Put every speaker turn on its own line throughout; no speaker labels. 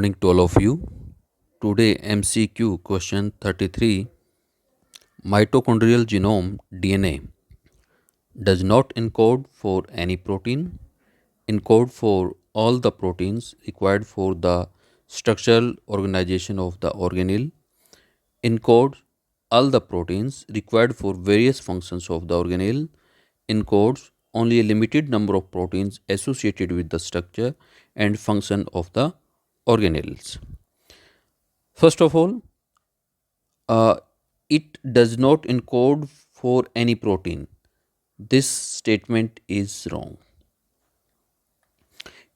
morning to all of you. Today MCQ question 33. Mitochondrial genome DNA does not encode for any protein, encode for all the proteins required for the structural organization of the organelle, encode all the proteins required for various functions of the organelle, encodes only a limited number of proteins associated with the structure and function of the organelles. First of all, uh, it does not encode for any protein. This statement is wrong.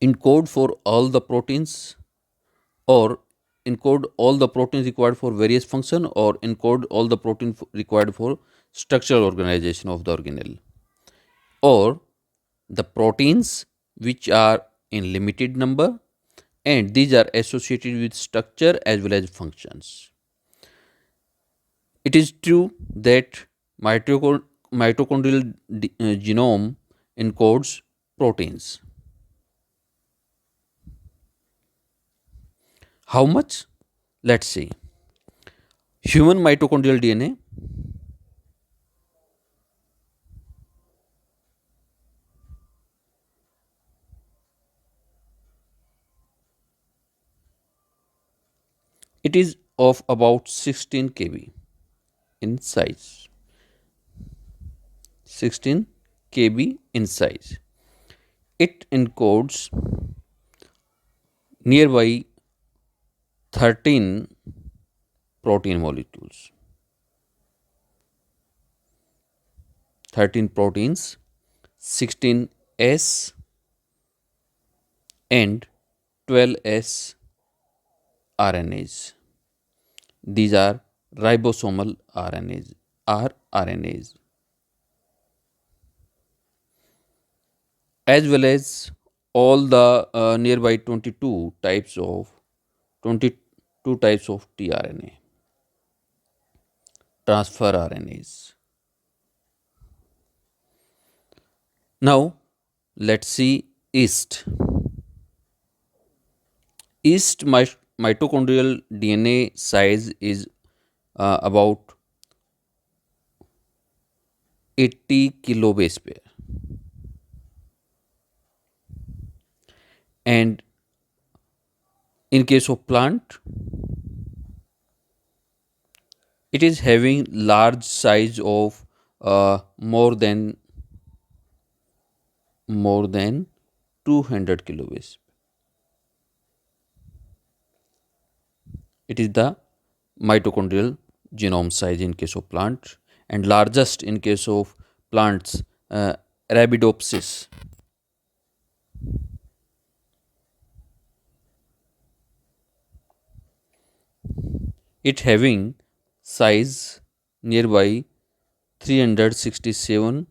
Encode for all the proteins, or encode all the proteins required for various function, or encode all the protein required for structural organization of the organelle, or the proteins which are in limited number and these are associated with structure as well as functions. It is true that mitochondrial genome encodes proteins. How much? Let's see. Human mitochondrial DNA, it is of about 16 kb in size. 16 kb in size. It encodes nearby 13 protein molecules. 13 proteins, 16 S and 12 S RNAs. These are ribosomal RNAs, rRNAs, as well as all the nearby 22 types of tRNA, transfer RNAs. Now let's see yeast. Yeast mitochondrial DNA size is about 80 kilobase pair, and in case of plant, it is having large size of more than 200 kilobase. It is the mitochondrial genome size in case of plant, and largest in case of plants, Arabidopsis. It having size nearby 367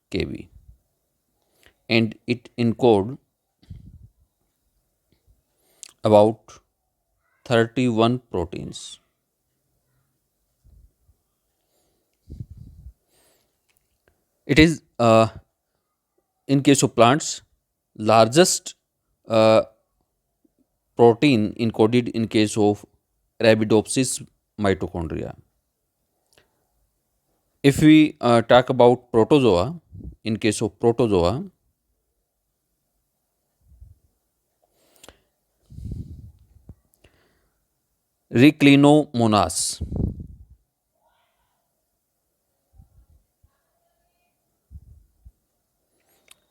kb, and it encode about 31 proteins. It is in case of plants largest uh, protein encoded in case of Arabidopsis mitochondria. If we talk about protozoa, in case of protozoa, Reclinomonas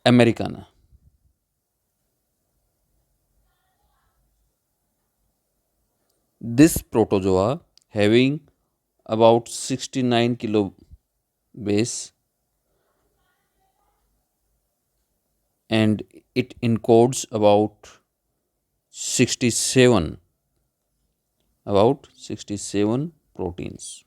americana, this protozoa having about 69 kilobase, and it encodes about 67 proteins.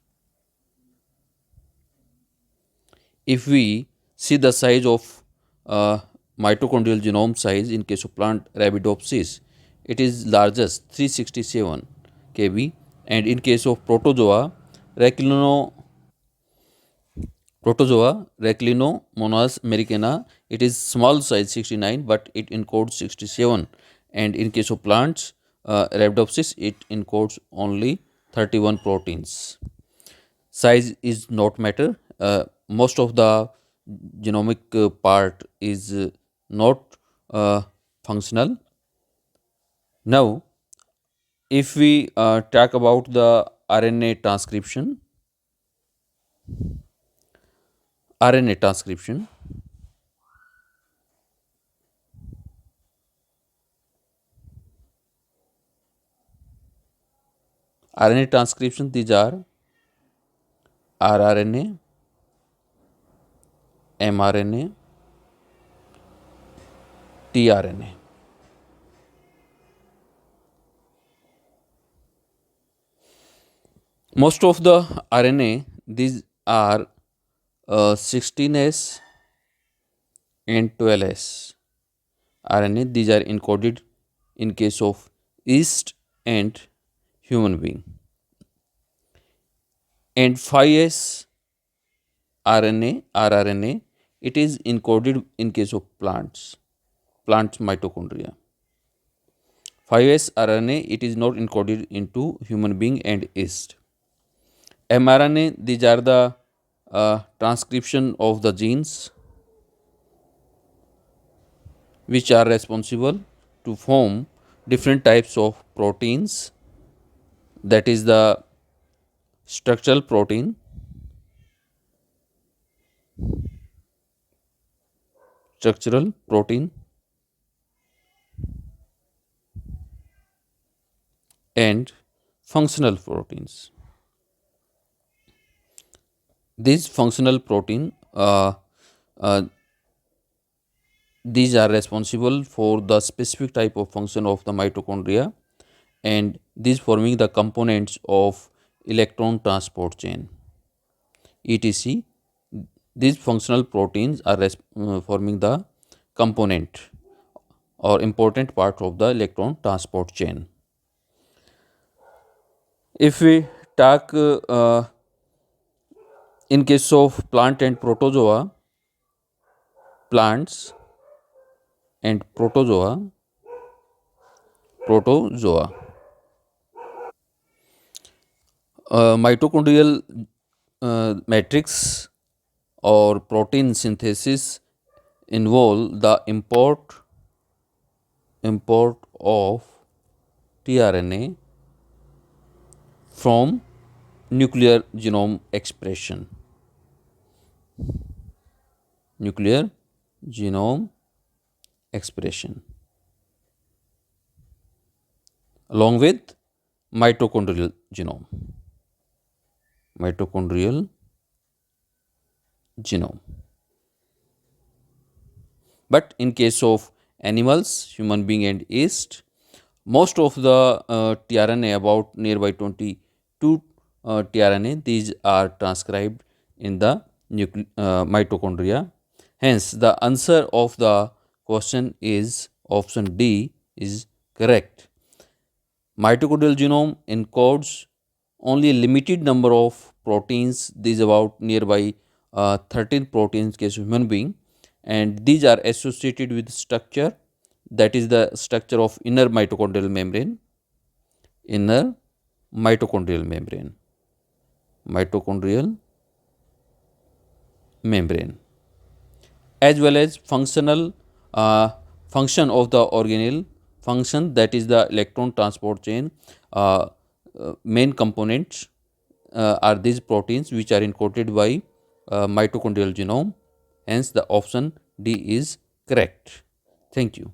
If we see the size of mitochondrial genome size in case of plant Arabidopsis, it is largest 367 kb, and in case of Reclinomonas americana, it is small size 69 but it encodes 67, and in case of plants Arabidopsis, it encodes only 31 proteins. Size is not matter. Most of the genomic part is not functional. Now, if we talk about the RNA transcription, RNA transcription, RNA transcription, these are rRNA, mRNA, tRNA. Most of the RNA, these are 16S and 12S RNA. These are encoded in case of yeast and human being. And 5S RNA, rRNA, it is encoded in case of plants mitochondria. 5S RNA, it is not encoded into human being and yeast. mRNA, these are the transcription of the genes which are responsible to form different types of proteins, that is the structural protein, structural protein and functional proteins. These functional protein, uh, these are responsible for the specific type of function of the mitochondria, and these forming the components of electron transport chain, etc. These functional proteins are forming the component or important part of the electron transport chain. If we talk in case of plant and protozoa, plants and protozoa, mitochondrial matrix or protein synthesis involve the import of tRNA from nuclear genome expression. Nuclear genome expression along with mitochondrial genome. Mitochondrial genome. But in case of animals, human being and yeast, most of the tRNA, about nearby 22 tRNA, these are transcribed in the mitochondria. Hence, the answer of the question is option D is correct. Mitochondrial genome encodes only a limited number of proteins. These about nearby 13 proteins case of human being, and these are associated with structure, that is the structure of inner mitochondrial membrane, inner mitochondrial membrane, mitochondrial membrane, as well as functional function of the organelle function, that is the electron transport chain. Main components are these proteins which are encoded by mitochondrial genome. Hence, the option D is correct. Thank you.